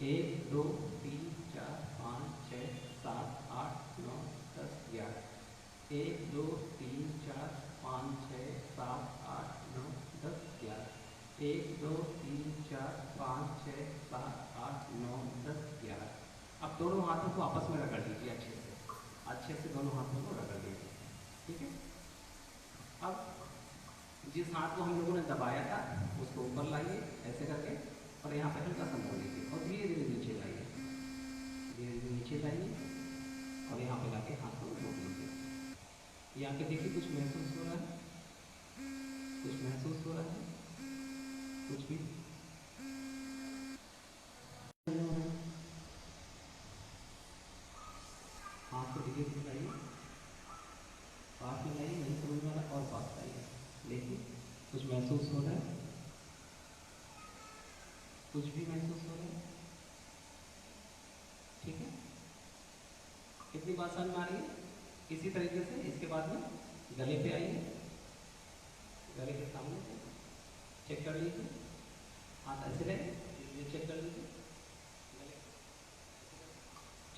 1 2 3 4 5 6 7 8 9 10 11। 1 2 3 4 5 6 7 8 9 10 11। 1 2 3 4 5 6 7 8 9 10 11। अब दोनों हाथों को आपस में रगड़ लीजिए अच्छे से दोनों हाथों को रगड़ लीजिए। ठीक है। अब जिस हाथ को हम लोगों ने दबाया था उसको ऊपर लाइए ऐसे करके, और यहाँ पे हल्का सा मोड़ लीजिए और धीरे धीरे नीचे लाइए, धीरे धीरे नीचे लाइए और यहाँ पे लाके हाथ को रोक लीजिए। यहाँ पे देखिए कुछ महसूस हो रहा है, कुछ महसूस हो रहा है, कुछ भी नहीं हो रहा है। हाथ को धीरे धीरे लाइए, पास में लाइए, नहीं समझ में आ रहा और पास लाइए। देखिए कुछ महसूस हो रहा है, कुछ भी महसूस हो रहा है। ठीक है, कितनी बात समझ में आ रही है। इसी तरीके से इसके बाद में गले पे आइए, गले के सामने से चेक कर लीजिए, हाथ ऐसे रहे, ये चेक कर लीजिए, गले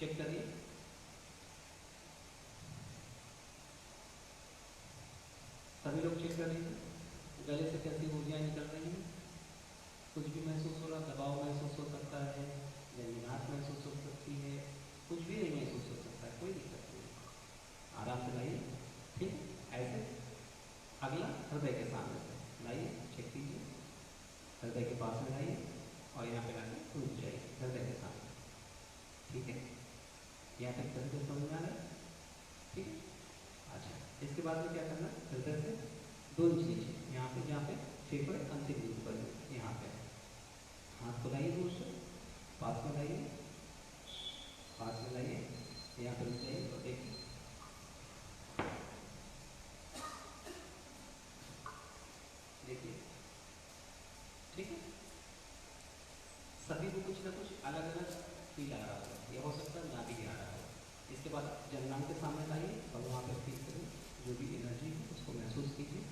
चेक करिए। सभी लोग चेक कर लीजिए, गले से कैसी ऊर्जाएं निकल रही हैं। कुछ भी महसूस हो रहा, दबाव महसूस हो सकता है, झंझनाहट महसूस हो सकती है, कुछ भी नहीं महसूस हो सकता है, कोई दिक्कत नहीं। आराम से लाइए। ठीक है, ऐसे अगला हृदय के सामने से लाइए, चेक कीजिए, हृदय के पास में लाइए और यहाँ पे लाके रुक जाइए हृदय के सामने। ठीक है, यहाँ तक हृदय समझ में आ रहा है। ठीक है, अच्छा इसके बाद में क्या करना है, हृदय से 2 इंच नीचे यहाँ पे, जहाँ पे फेफड़े अंतिम बिंदु पर यहाँ पे हाथ को लाइए, दूर से पास में लाइए, पास में लाइए, यहाँ पर रुक जाइए और देखिए देखिए। ठीक है, सभी को कुछ ना कुछ अलग अलग फील आ रहा होगा, यह हो सकता है ना भी आ रहा हो। इसके बाद जननांग के सामने लाइए और वहाँ पर फील करिए, जो भी एनर्जी है उसको महसूस कीजिए।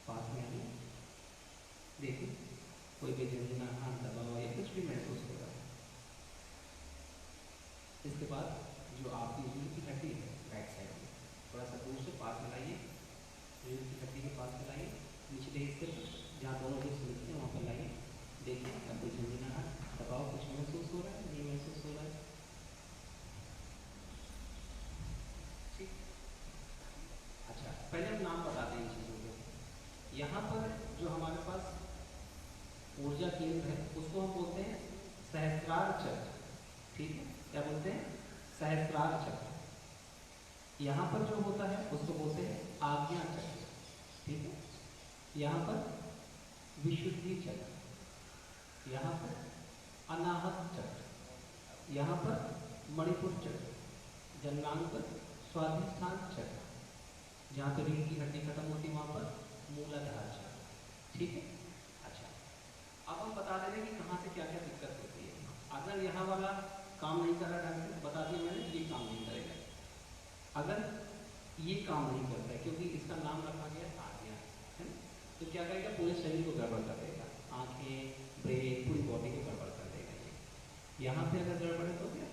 पास में आइए, देखिए कोई भी झंझनाहट, दबाव या कुछ भी महसूस हो रहा है। इसके बाद जो आपकी रीढ़ की हड्डी है राइट साइड में, थोड़ा सा दूर से पास में लाइए, रीढ़ की हड्डी के पास में लाइए, निचले हिस्से पर जहाँ दोनों हिस्से मिलते हैं वहाँ पर लाइए। देखिए अब कोई झंझनाहट, दबाव कुछ महसूस हो रहा है, नहीं महसूस हो रहा है। ठीक, अच्छा पहले हम नाम बताते हैं इन चीज़ों के। यहाँ पर जो हमारे पास ऊर्जा केंद्र है उसको हम बोलते हैं सहस्त्रार चक्र। ठीक है, क्या बोलते हैं, सहस्त्रार चक्र। यहाँ पर जो होता है उसको बोलते हैं आज्ञा चक्र। ठीक है, यहाँ पर विशुद्धि चक्र, यहाँ पर अनाहत चक्र, यहाँ पर मणिपुर चक्र, जननांग पर स्वाधिष्ठान चक्र, जहाँ पे रीढ़ की हड्डी खत्म होती है वहाँ पर मूलाधार चक्र। ठीक है, अच्छा अब हम बता दे रहे हैं कि कहाँ से क्या क्या दिक्कत होती है। अगर यहाँ वाला काम नहीं कर रहा ढंग से, बता दिया मैंने, ये काम नहीं करेगा। अगर ये काम नहीं करता है, क्योंकि इसका नाम रखा गया आज्ञा है ना, तो क्या करेगा, पूरे शरीर को गड़बड़ कर देगा, आंखें, ब्रेन, पूरी बॉडी को गड़बड़ कर देगा ये। यहाँ पे अगर गड़बड़ है तो क्या,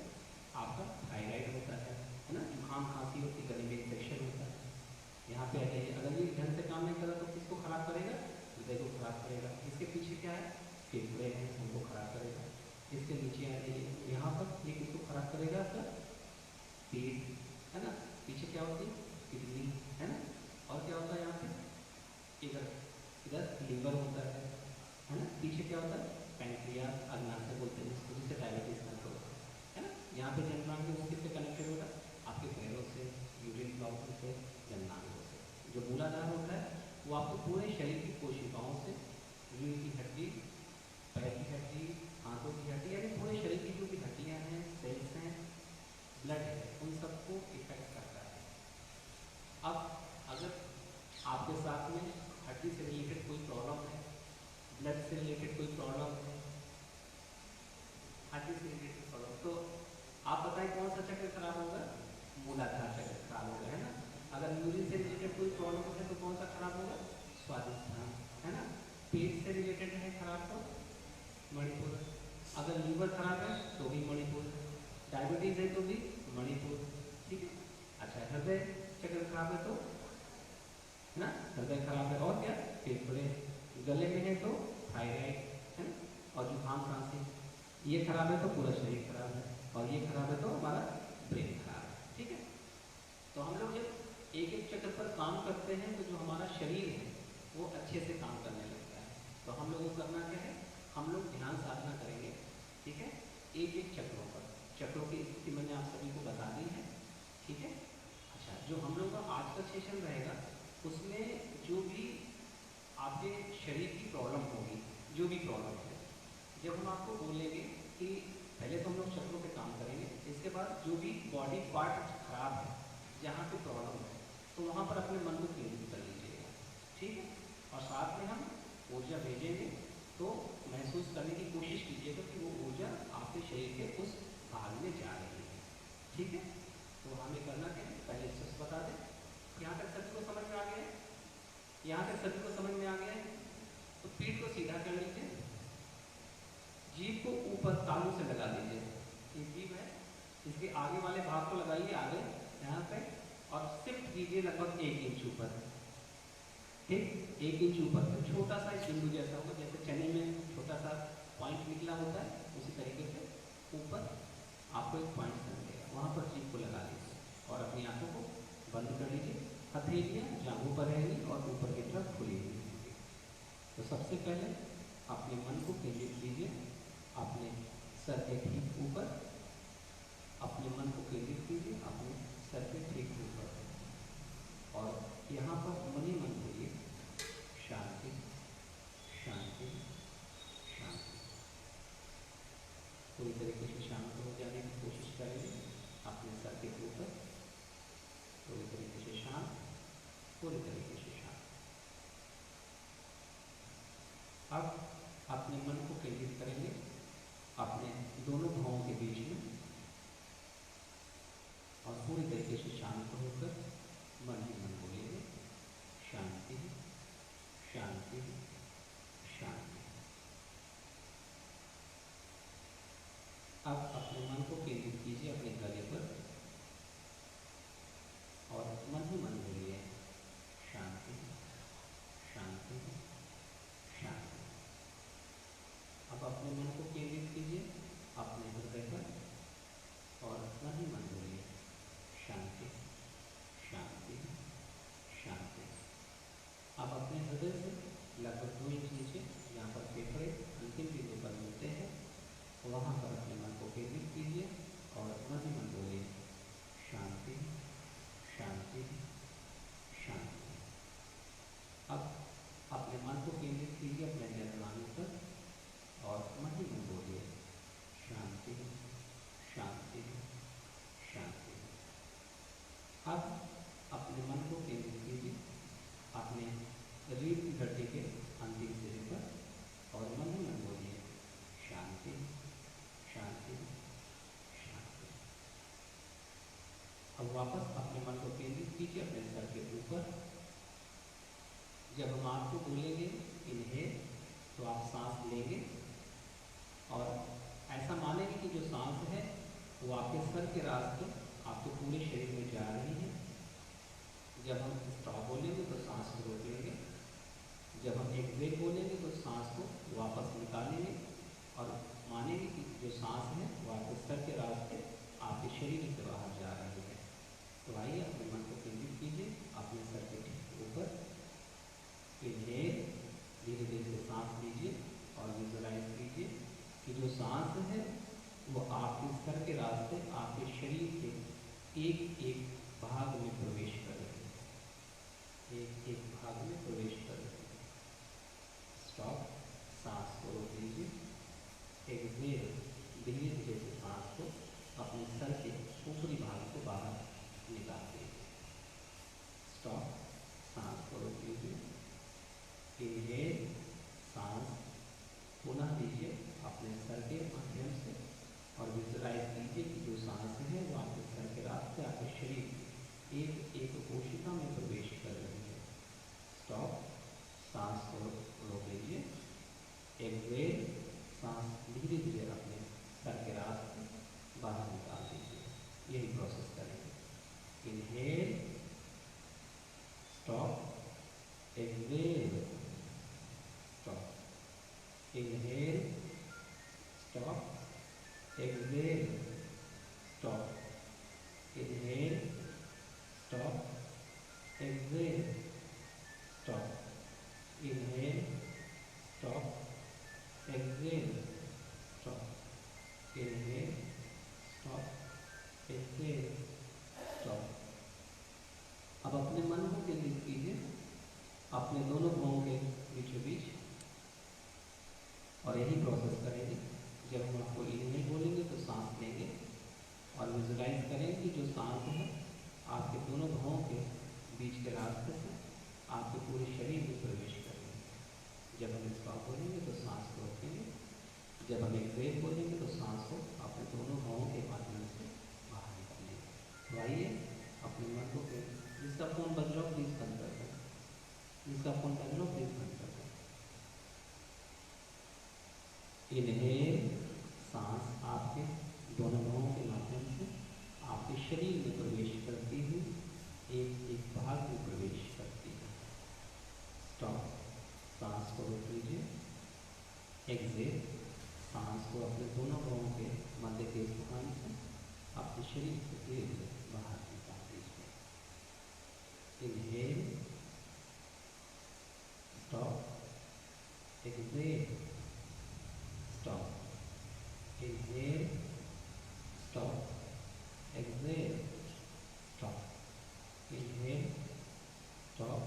आपका थायराइड होता है ना, जुकाम खांसी होती है, गले में इन्फेक्शन होता है। यहाँ पे अगर ये ढंग से काम नहीं करा तो किसको खराब करेगा, हृदय को खराब करेगा। इसके पीछे क्या है, फेफड़े हैं, उनको खराब करेगा। इसके नीचे आ जाइए, यहाँ पर ये किसको खराब करेगा, आपका पेट है ना, पीछे क्या होती है, किडनी है ना, और क्या होता है यहाँ पे, इधर इधर लीवर होता है ना, पीछे क्या होता है, पैंक्रियास, अग्नाशय बोलते हैं इसको, जिससे डायबिटीज कंट्रोल होता है ना। यहाँ पे जननांग वो किससे कनेक्टेड होता है, आपके पैरों से, यूरिन ब्लॉक से, जननांगों से। जो मूलाधार होता है वो आपको पूरे शरीर की कोशिकाओं से, रीढ़ की हड्डी, पैर की हड्डी, हाथों की हड्डी, यानी पूरे शरीर की जो भी हड्डियाँ हैं, सेल्स हैं, ब्लड है, उन सबको इफेक्ट करता है। अब अगर आपके साथ में हड्डी से रिलेटेड कोई प्रॉब्लम है, ब्लड से रिलेटेड कोई प्रॉब्लम है, हड्डी से रिलेटेड प्रॉब्लम, तो आप बताएं कौन सा चक्र खराब होगा, मूलाधार चक्र खराब होगा, है ना। अगर यूरिन से रिलेटेड कोई प्रॉब्लम है तो कौन सा खराब होगा, स्वादिष्ठान, है ना। पेट से रिलेटेड है खराब तो मणिपुर, अगर लीवर खराब है तो भी मणिपुर, डायबिटीज है तो भी मणिपुर, ठीक है। अच्छा, हृदय चक्र खराब है तो, है ना, हृदय खराब है और क्या, फेफड़े, गले में है तो थायराइड, है ना, और जुकाम खांसी, ये खराब है तो पूरा शरीर खराब है, और ये खराब है तो हमारा ब्रेन खराब है, ठीक है। तो हम लोग जब एक एक चक्र पर काम करते हैं तो जो हमारा शरीर है वो अच्छे से काम करने लगता है। तो हम लोगों को करना क्या है, हम लोग ध्यान साधना करेंगे, ठीक है, एक एक चक्रों पर। चक्रों की स्थिति मैंने आप सभी को बता दी है, ठीक है। अच्छा, जो हम लोग का आज का सेशन रहेगा उसमें जो भी आपके शरीर की प्रॉब्लम होगी, जो भी प्रॉब्लम है, जब हम आपको बोलेंगे कि पहले तो हम लोग चक्रों पे काम करेंगे, इसके बाद जो भी बॉडी पार्ट खराब है, जहाँ पे प्रॉब्लम है, तो वहाँ पर अपने मन को केंद्रित कर लीजिएगा, ठीक है। और साथ में हम ऊर्जा भेजेंगे, तो महसूस करने की कोशिश कीजिएगा कि वो ऊर्जा आपके शरीर के उस भाग में जा रही है, ठीक है। तो हमें करना क्या है, पहले स्टेप्स बता दें। यहाँ तक सभी को समझ में आ गया है? यहाँ तक सभी को समझ में आ गया है? तो पीठ को सीधा कर लीजिए, जीभ को ऊपर तालू से लगा दीजिए, ये जीभ है, इसके आगे वाले भाग को लगाइए आगे यहाँ पे, और शिफ्ट कीजिए लगभग 1 इंच ऊपर, ठीक, 1 इंच ऊपर। तो छोटा सा बिंदु जैसा होगा, जैसे चने में छोटा सा पॉइंट निकला होता है, उसी तरीके से ऊपर आपको एक पॉइंट मिलेगा, वहाँ पर जीभ को लगा लीजिए और अपनी आंखों को बंद कर लीजिए। हथेलियाँ जांघों पर रहेंगी और ऊपर की तरफ खुली हुई होंगी। तो सबसे पहले अपने मन को केंद्रित कीजिए अपने सर के ठीक ऊपर, अपने मन को केंद्रित कीजिए अपने सर के ठीक ऊपर, और यहाँ पर मन ही मन बोलिए शांति शांति शांति। पूरी तरीके से शांत हो जाने की कोशिश करेंगे अपने सर के ऊपर, पूरी तरीके से शांत, पूरी तरीके से शांत। अब अपने मन को केंद्रित करेंगे अपने दोनों भावों के बीच में, और पूरी तरीके से शांत होकर मन ही मन बोलेंगे शांति शांति शांति। अब अपने मन को केंद्रित कीजिए अपने गले पर और मन ही मन बोलिए शांति शांति शांति। अब अपने मन को केंद्रित कीजिए अपने हृदय पर और मन ही मन बोलिए शांति शांति शांति। अब अपने हृदय से लगभग 2 इंच नीचे, यहाँ पर फेफड़े अंतिम बिंदु पर मिलते हैं, वहाँ पर अपने मन को केंद्रित कीजिए और मन ही मन बोलिए शांति शांति शांति। अब अपने मन को केंद्रित कीजिए अपने जननांग पर और मन ही मन बोलिए शांति शांति शांति। अब अपने मन को केंद्रित कीजिए अपने रीढ़ की हड्डी के अंतिम सिरे पर और मन ही मन बोलिए शांति शांति शांति। अब वापस अपने मन को केंद्रित कीजिए अपने सर के ऊपर। जब हम आपको बोलेंगे इनहेल, तो आप सांस लेंगे और ऐसा मानेंगे कि जो सांस है वो आपके सर के रास्ते आपके पूरे शरीर में जा रही है। जब हम स्टॉप बोलेंगे तो सांस को रोक लेंगे, जब हम एक ब्रेक बोलेंगे तो सांस को वापस निकालेंगे और मानेंगे कि जो सांस है वो आपके सर के रास्ते आपके शरीर से बाहर जा रही है। तो आइए अपने मन को केंद्रित कीजिए अपने सर के ठीक ऊपर। इनहेल, धीरे धीरे से सांस लीजिए और विजुअलाइज कीजिए कि जो सांस है वो आपके सर के रास्ते आपके शरीर के एक एक भाग में प्रवेश कर रही है, एक एक भाग में प्रवेश कर रही है। स्टॉप, सांस को रोक लीजिए। एक्सहेल, धीरे धीरे से सांस को अपने सर के ऊपरी भाग को बाहर निकाल दीजिए। स्टॉप, सांस को रोक लीजिए। इनहेल, सांस पुनः लीजिए अपने सर के माध्यम से और विजुअलाइज कीजिए कि जो सांस है वो आपके सर के रास्ते आपके शरीर एक एक कोशिका में प्रवेश कर रही है। स्टॉप, सांस को रोक लीजिए। एक्सहेल, सांस धीरे धीरे अपने और यही प्रोसेस करेंगे। जब हम आपको इनहेल बोलेंगे तो सांस लेंगे और विजुलाइज करेंगे कि जो सांस है आपके दोनों भवों के बीच के रास्ते से आपके पूरे शरीर में प्रवेश करेंगे। जब हम स्टॉप बोलेंगे तो सांस को रोकेंगे। जब हम एक्सेल बोलेंगे तो सांस को अपने दोनों भवों के माध्यम से बाहर निकालेंगे। तो आइए अपने मन को जिसका फोन बज रहा हो प्लीज बंद कर दें, जिसका फोन बज रहा हो प्लीज बंद कर दें। इनहेल, सांस आपके दोनों भवों के माध्यम से आपके शरीर में प्रवेश करती हुई एक एक भाग में प्रवेश करती है। स्टॉप, सांस को रोक लीजिए। एक्सेल, सांस को अपने दोनों भवों के मध्य के स्थान से अपने शरीर से धीरे धीरे बाहर निकाल दीजिए। Inhale, stop, exhale, stop, inhale, stop, exhale, stop, inhale, stop,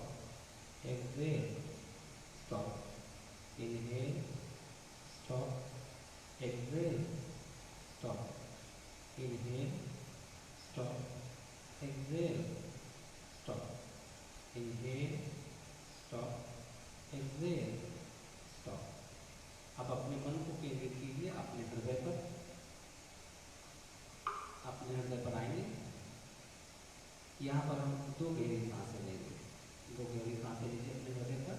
exhale, stop, inhale, stop, exhale, stop, inhale, stop, exhale, stop, inhale, stop, exhale, stop। अब अपने मन को केंद्रित कीजिए अपने हृदय पर। अपने हृदय पर आएंगे। यहाँ पर हम दो गहरी सांसें लेंगे। दो गहरी सांसें लीजिए अपने हृदय पर।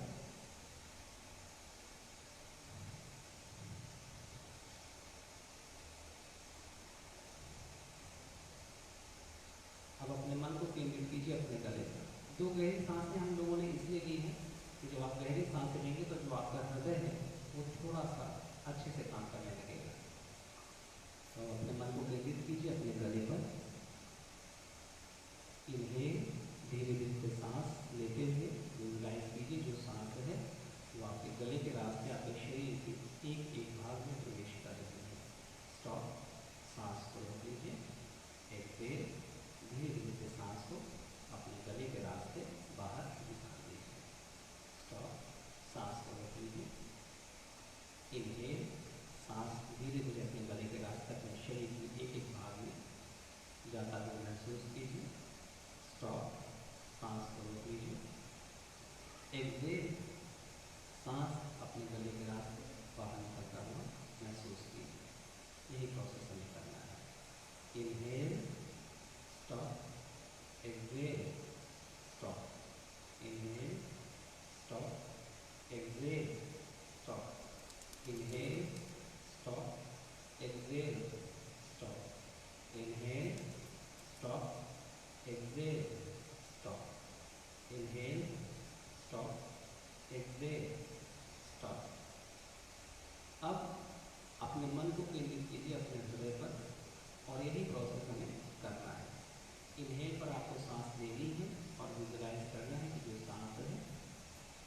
अब अपने मन को केंद्रित कीजिए अपने गले पर। दो गहरी सांसें हम लोगों ने इसलिए ली हैं कि जब आप गहरी सांसें लेंगे तो जो आपका हृदय है वो थोड़ा सा अच्छे से काम करने लगेगा। तो अपने मन को केंद्रित कीजिए अपने गले पर। इनहेल, धीरे धीरे से सांस लेते हुए विजुलाइज कीजिए जो सांस है वो आपके गले के रास्ते आपके शरीर के एक एक भाग में प्रवेश कर रही है। स्टॉप, सांस को रोक लीजिए। एक्सेल, धीरे धीरे से सांस को अपने गले के रास्ते बाहर निकाल दीजिए। स्टॉप, सांस को रोक लीजिए। इनहेल, सांस धीरे धीरे अपने गले के रास्ते अपने शरीर के एक एक भाग में जाता हुआ महसूस कीजिए। स्टॉप, सांस को रोक लीजिए। एक्सेल, सांस अपने गले के रास्ते बाहर निकलता हुआ महसूस कीजिए। यही प्रोसेस हमें करना है। Inhale, stop, exhale, stop, inhale, stop, exhale, stop, inhale, stop, exhale, stop, inhale, stop, exhale, stop, inhale, stop, exhale, stop. अब अपने मन को केंद्रित कीजिए अपने हृदय पर और यही प्रोसेस हमें करना है। इनहेल पर आपको सांस लेनी है और विजुलाइज करना है कि जो सांस है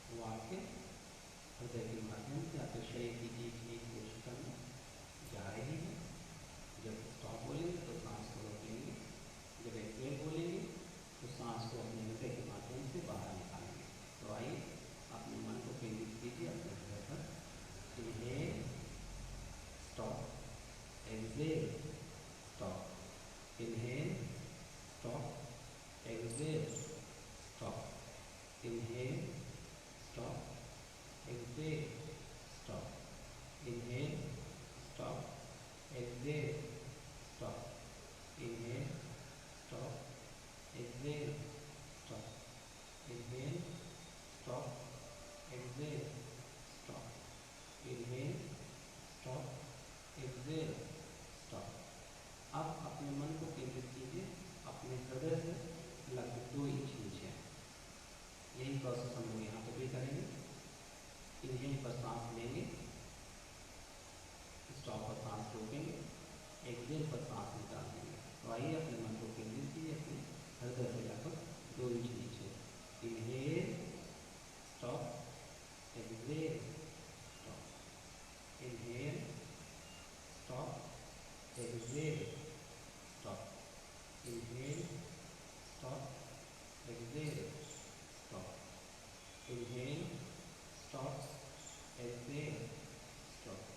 वो आपके हृदय के माध्यम से आपके शरीर की एक एक कोशिका में जा रही है। जब स्टॉप बोलेंगे तो सांस को रोकेंगे। जब एक्सेल बोलेंगे तो सांस को अपने हृदय के माध्यम से बाहर निकालेंगे। तो आइए अपने मन को केंद्रित कीजिए अपने हृदय पर। Inhale, stop, exhale, stop, inhale, stop, exhale, stop, inhale, stop, exhale, stop, inhale, stop, exhale, stop, inhale, stop, exhale, stop, inhale, stop, exhale, stop, inhale, stop, exhale, stop. अब अपने मन को केंद्रित कीजिए अपने हृदय से लगभग 2 इंच नीचे। यही प्रोसेस हम लोग यहाँ पर भी करेंगे। इनहेल पर सांस लेंगे, स्टॉप पर सांस रोकेंगे, एक्सेल पर सांस निकाल देंगे। तो आइए अपने मन को केंद्रित कीजिए अपने हृदय से लगभग 2 इंच नीचे। Inhale, stop, exhale, stop, inhale, stop, exhale, stop, inhale, stop, exhale, stop, inhale, stop, exhale, stop,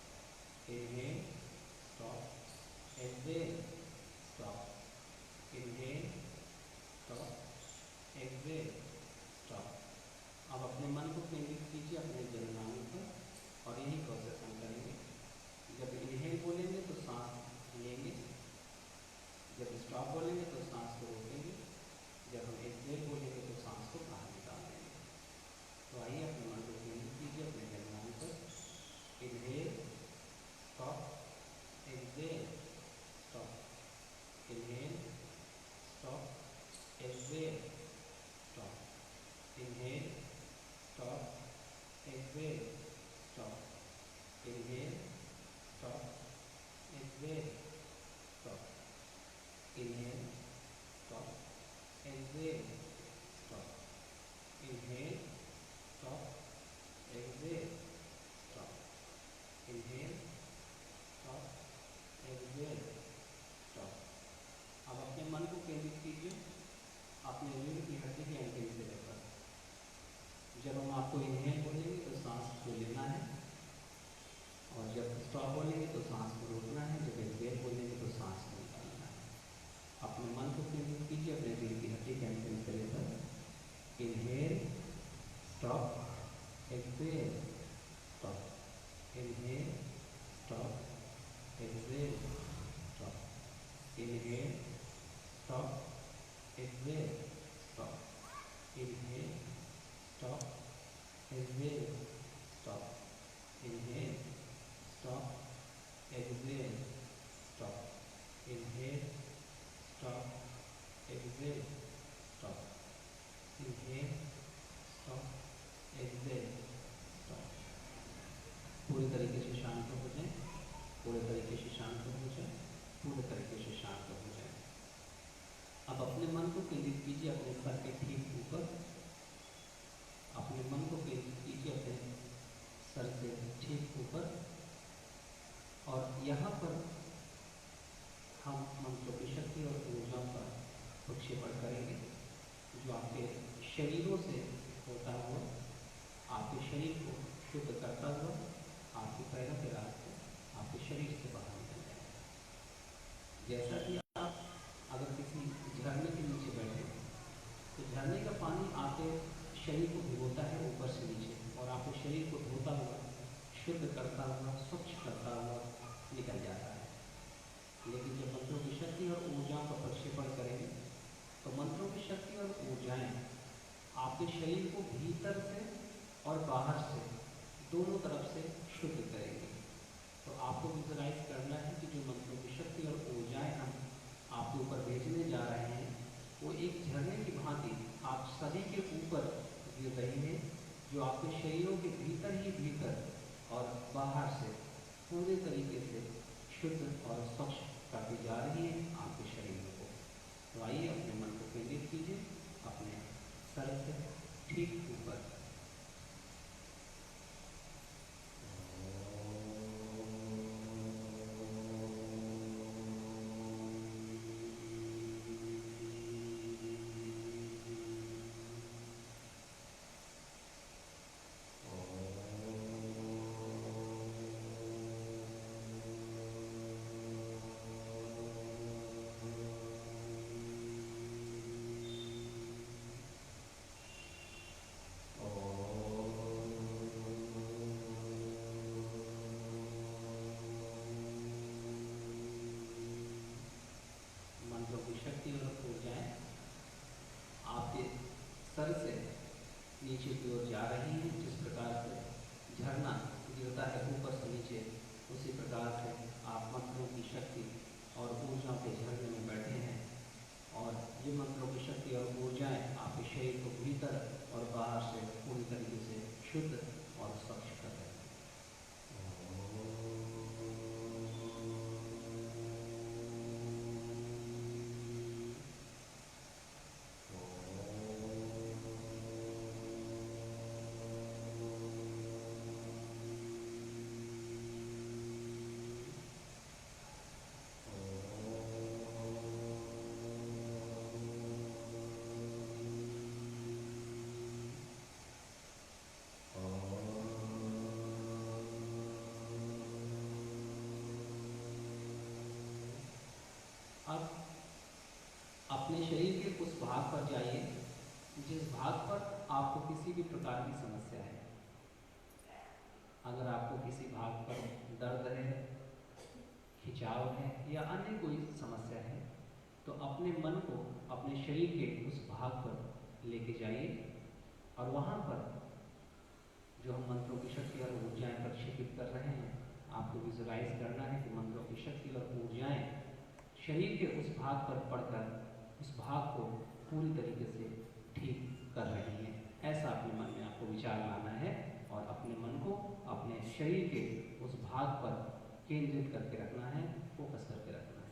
stop. Inhale, stop. Exhale, stop. Inhale, stop. Exhale, stop. Inhale, stop. Exhale, stop. Inhale, stop. Exhale, stop. अब अपने मन को केंद्रित कीजिए अपने रीढ़ की हड्डी के अंतिम सिरे पर। जब हम आपको इनहेल बोलेंगे तो सांस को लेना है, और जब स्टॉप बोलेंगे तो सांस को रोकना है, जब एक्सहेल बोलेंगे तो सांस को निकालना है। अपने मन को केंद्रित कीजिए अपने रीढ़ की हड्डी के अंतिम सिरे पर। Inhale, stop, exhale, stop. Inhale, stop, exhale, stop. Inhale, stop, exhale, stop. Inhale, stop, exhale, stop. Inhale, stop, exhale, stop. Inhale, stop, exhale, stop. Inhale, stop, exhale, stop. पूरी तरीके से शांत हो जाए, पूरे तरीके से शांत हो जाए, पूरे तरीके से शांत हो जाए। अब अपने मन को केंद्रित कीजिए अपने सर के ठीक ऊपर। अपने मन को केंद्रित कीजिए अपने सर से ठीक ऊपर, और यहाँ पर हम मंत्रों की शक्ति और ऊर्जा का प्रक्षेपण करेंगे, जो आपके शरीरों से होता हुआ आपके शरीर को शुद्ध करता हुआ आपके पैरों के रास्ते आपके शरीर से बाहर निकल जाएगा। जैसा कि आप अगर किसी झरने के नीचे बैठे तो झरने का पानी आपके शरीर को भिगोता है ऊपर से नीचे, और आपके शरीर को धोता हुआ, शुद्ध करता हुआ, स्वच्छ करता हुआ निकल जाता है। लेकिन जब मंत्रों की शक्ति और ऊर्जाओं का प्रक्षेपण करेंगे तो मंत्रों की शक्ति और ऊर्जाएं आपके शरीर को भीतर से और बाहर से दोनों तरफ से शुद्ध करेंगे। तो आपको विजुअलाइज करना है कि जो मंत्रों की शक्ति और ऊर्जाएं हम आपके ऊपर भेजने जा रहे हैं वो एक झरने की भांति आप सभी के ऊपर गिर रही है, जो आपके शरीरों के भीतर ही भीतर और बाहर से पूरे तरीके से शुद्ध और स्वच्छ करती जा रही है आपके शरीर को। तो आइए अपने मन को केंद्रित कीजिए अपने सर से ठीक ऊपर। शक्ति और ऊर्जाएं आपके सर से नीचे की ओर जा रही हैं। जिस प्रकार से झरना गिरता है ऊपर से नीचे, उसी प्रकार से आप मंत्रों की शक्ति और ऊर्जा के झरने में बैठे हैं, और ये मंत्रों की शक्ति और ऊर्जाएं आपके शरीर को भीतर और बाहर से पूरी तरीके से शुद्ध और स्वच्छ कर रहे हैं। अब अपने शरीर के उस भाग पर जाइए जिस भाग पर आपको किसी भी प्रकार की समस्या है। अगर आपको किसी भाग पर दर्द है, खिंचाव है या अन्य कोई समस्या है, तो अपने मन को अपने शरीर के उस भाग पर लेके जाइए, और वहाँ पर जो हम मंत्रों की शक्ति और ऊर्जाएं प्रक्षेपित कर रहे हैं, आपको विजुअलाइज करना है कि मंत्रों की शक्ति और ऊर्जाएं शरीर के उस भाग पर पड़कर उस भाग को पूरी तरीके से ठीक कर रही हैं। ऐसा अपने मन में आपको विचार लाना है, और अपने मन को अपने शरीर के उस भाग पर केंद्रित करके रखना है, फोकस करके रखना है।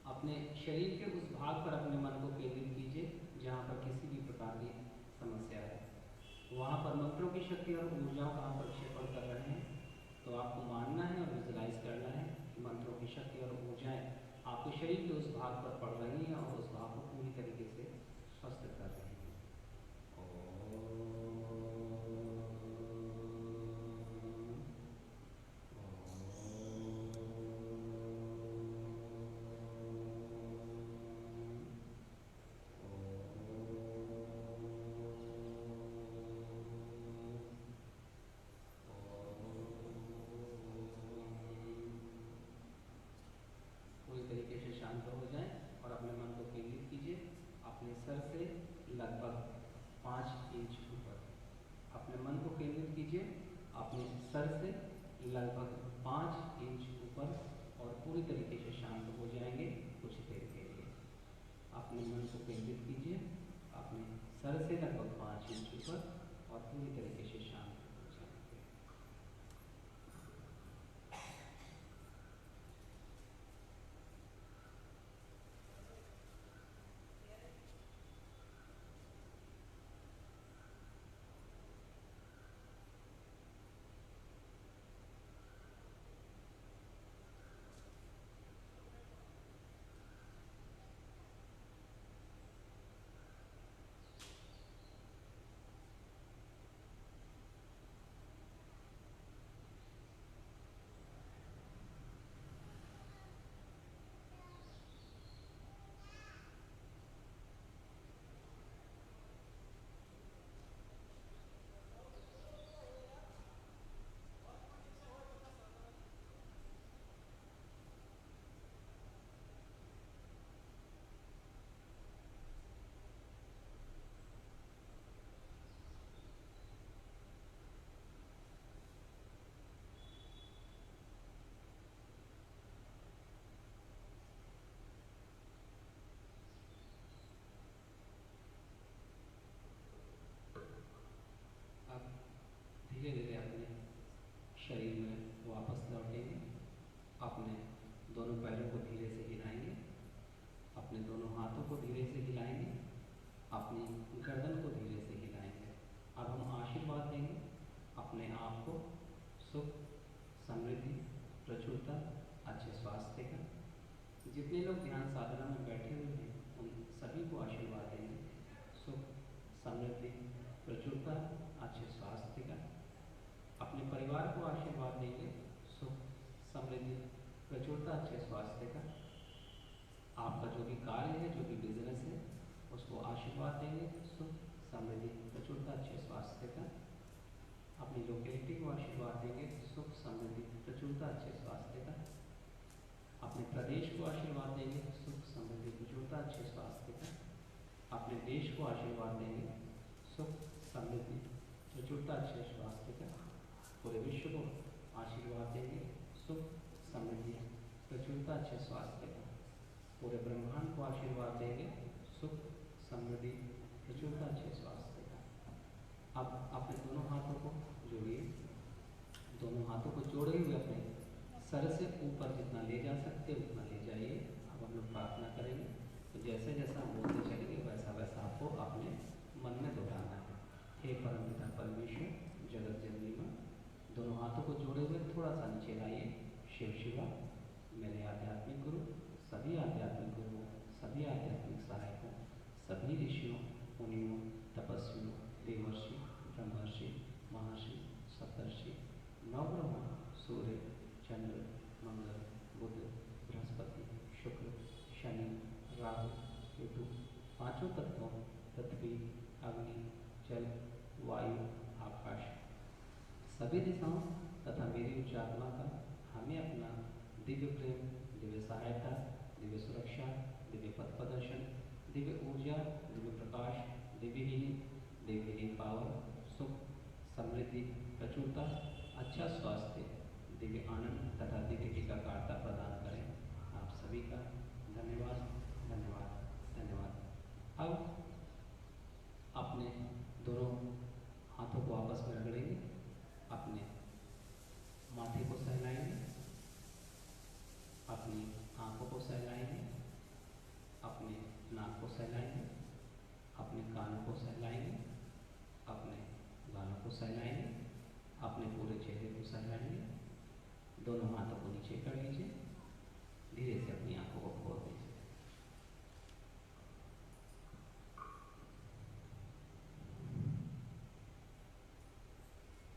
अपने शरीर के उस भाग पर अपने मन को केंद्रित कीजिए जहाँ पर किसी भी प्रकार की समस्या है। वहाँ पर मंत्रों की शक्ति और ऊर्जाओं का आप प्रक्षेपण कर रहे हैं, तो आपको मानना है और विजुलाइज करना है कि मंत्रों की शक्ति और ऊर्जाएं आपके शरीर के उस भाग पर पड़ रही हैं और उस भाग को पूरी तरीके से स्वस्थ कर रही हैं। पूरी तरीके से शांत हो जाएं और अपने मन को केंद्रित कीजिए अपने सर से लगभग 5 इंच ऊपर। अपने मन को केंद्रित कीजिए अपने सर से लगभग 5 इंच ऊपर और पूरी तरीके से शांत हो जाएंगे कुछ देर के लिए। अपने मन को केंद्रित कीजिए अपने सर से लगभग 5 इंच ऊपर और पूरी तरीके से शांत हो जाएंगे। अब धीरे धीरे अपने शरीर में वापस लौटेंगे। अपने दोनों पैरों को धीरे से हिलाएंगे, अपने दोनों हाथों को धीरे से हिलाएंगे, अपनी गर्दन को धीरे से हिलाएंगे। अब हम आशीर्वाद देंगे अपने आप को सुख, समृद्धि, प्रचुरता, अच्छे स्वास्थ्य का। जितने लोग ध्यान साधना में बैठे हुए हैं उन सभी को आशीर्वाद देंगे सुख, समृद्धि, प्रचुरता, अच्छे स्वास्थ्य का। अपने परिवार को आशीर्वाद देंगे सुख, समृद्धि, प्रचुरता, अच्छे स्वास्थ्य का। आपका जो भी कार्य है, जो भी बिजनेस है, उसको आशीर्वाद देंगे सुख, समृद्धि, प्रचुरता, अच्छे स्वास्थ्य का। अपनी लोकेलिटी को आशीर्वाद देंगे सुख, समृद्धि, प्रचुरता, अच्छे स्वास्थ्य का। अपने प्रदेश को आशीर्वाद देंगे सुख, समृद्धि, प्रचुरता, अच्छे स्वास्थ्य का। अपने देश को आशीर्वाद देंगे सुख, समृद्धि, प्रचुरता, अच्छे स्वास्थ्य का। पूरे विश्व को आशीर्वाद देंगे सुख समृद्धि प्रचुरता अच्छे स्वास्थ्य का। पूरे ब्रह्मांड को आशीर्वाद देंगे सुख समृद्धि प्रचुरता अच्छे स्वास्थ्य का। अब अपने दोनों हाथों को जोड़िए, दोनों हाथों को जोड़े हुए अपने सर से ऊपर जितना ले जा सकते उतना ले जाइए। अब हम लोग प्रार्थना करेंगे, तो जैसे जैसा हम बोलते चलेंगे वैसा वैसा आपको अपने मन में दोहराना है। हे परमपिता परमेश्वर जगत जननी मां, दोनों हाथों को जोड़े हुए थोड़ा सा नीचे लाइए। शिव शिवा मेरे आध्यात्मिक गुरु, सभी आध्यात्मिक गुरुओं, सभी आध्यात्मिक सहायकों, सभी ऋषियों मुनियों तपस्वियों देवर्षि ब्रह्मर्षि महर्षि सप्तर्षि नवब्रह्मा सूर्य चंद्र मंगल बुध बृहस्पति शुक्र शनि राहु केतु पांचों तत्वों पृथ्वी अग्नि जल वायु आकाश सभी दिशाओं तथा मेरी उच्च आत्मा का हमें अपना दिव्य प्रेम दिव्य सहायता दिव्य सुरक्षा दिव्य पथ प्रदर्शन दिव्य ऊर्जा दिव्य प्रकाश दिव्य हीलिंग पावर सुख समृद्धि प्रचुरता अच्छा स्वास्थ्य दिव्य आनंद तथा दिव्य एकाग्रता प्रदान करें। आप सभी का धन्यवाद धन्यवाद धन्यवाद। अब अपने दोनों हाथों को आपस में रगड़ेंगे, अपने माथे को सहलाएंगे, अपनी आंखों को सहलाएंगे, अपने नाक को सहलाएंगे, अपने कानों को सहलाएंगे, अपने गालों को सहलाएंगे, अपने पूरे चेहरे को सहलाएंगे। दोनों हाथों को नीचे कर लीजिए, धीरे से अपनी आंखों को खोल दीजिए।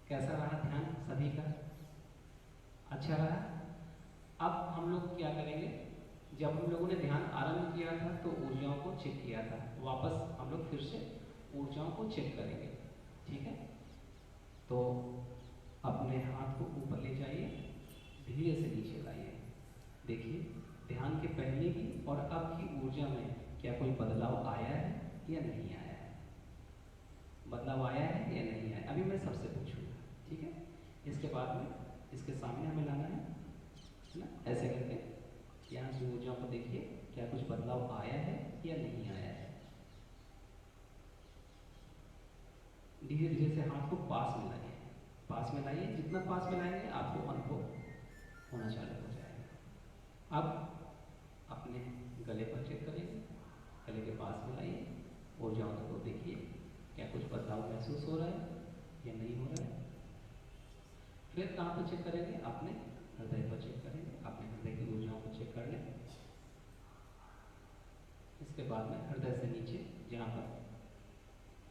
कैसा रहा ध्यान सभी का? अच्छा रहा? अब हम लोग क्या करेंगे, जब हम लोगों ने ध्यान आरंभ किया था तो ऊर्जाओं को चेक किया था, वापस हम लोग फिर से ऊर्जाओं को चेक करेंगे, ठीक है? तो अपने हाथ को ऊपर ले जाइए, धीरे से नीचे लाइए। देखिए ध्यान के पहले की और अब की ऊर्जा में क्या कोई बदलाव आया है या नहीं आया है? बदलाव आया है या नहीं आया? अभी मैं सबसे पूछूंगा, ठीक है? इसके बाद में इसके सामने हमें लाना है ना, ऐसे करके यहाँ की ऊर्जाओं को देखिए, क्या कुछ बदलाव आया है या नहीं आया है? धीरे धीरे से हाथ को पास में लाइए, पास में लाइए। जितना पास में लाएंगे आपको अनुभव होना चालू हो जाएगा। अब अपने गले पर चेक करेंगे, गले के पास में लाइए, ऊर्जाओं को देखिए, क्या कुछ बदलाव महसूस हो रहा है या नहीं हो रहा है? फिर कहाँ पर चेक करेंगे? अपने हृदय पर चेक करेंगे, अपने हृदय की ऊर्जाओं को चेक कर लें। इसके बाद में हृदय से नीचे जहाँ पर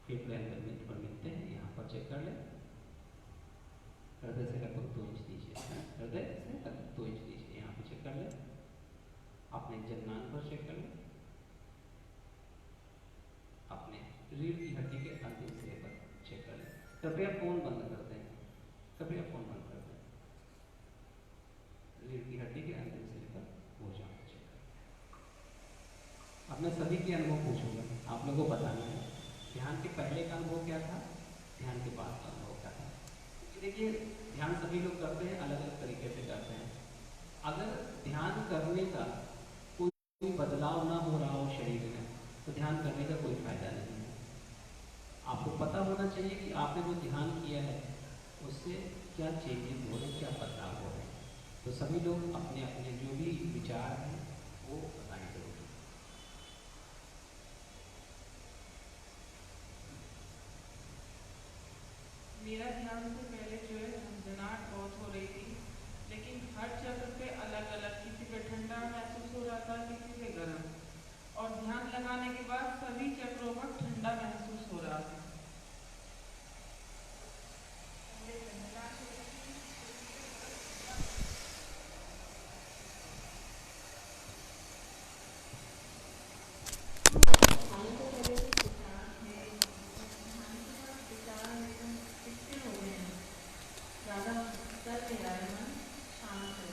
फेफड़े अंदर मिलते हैं यहाँ पर चेक कर लें। हृदय से लगभग 2 इंच दीजिए, हृदय से लगभग 2 इंच दीजिए, यहाँ पे चेक कर लें। अपने जननांग पर चेक कर लें, अपने रीढ़ की हड्डी के अंतिम सिरे पर चेक कर लें। कृपया फोन बंद कर दें, कृपया फोन बंद कर दें। रीढ़ की हड्डी के अंतिम सिरे पर ऊर्जा को चेक करें। अब मैं सभी के अनुभव पूछूंगा, आप लोगों को बताना है ध्यान के पहले का अनुभव क्या था, ध्यान के बाद का अनुभव क्या था। देखिए ध्यान सभी लोग करते हैं, अलग अलग तरीके से करते हैं। अगर ध्यान करने का कोई बदलाव ना हो रहा हो शरीर में तो ध्यान करने का कोई फायदा नहीं है। आपको पता होना चाहिए कि आपने जो ध्यान किया है उससे क्या चेंजेस हो रहे हैं, क्या बदलाव हो रहे हैं। तो सभी लोग अपने अपने जो भी विचार हैं वो बताएं जरूर। मेरा ध्यान से पहले जो है झंझनाहट बहुत हो रही थी, लेकिन हर चक्र पे अलग अलग, किसी पे ठंडा महसूस हो रहा था, किसी पे गर्म, और ध्यान लगाने के बाद सभी चक्रों पर ठंडा महसूस हो रहा था। ज़्यादा कर नहीं रहा है मन, शांत है।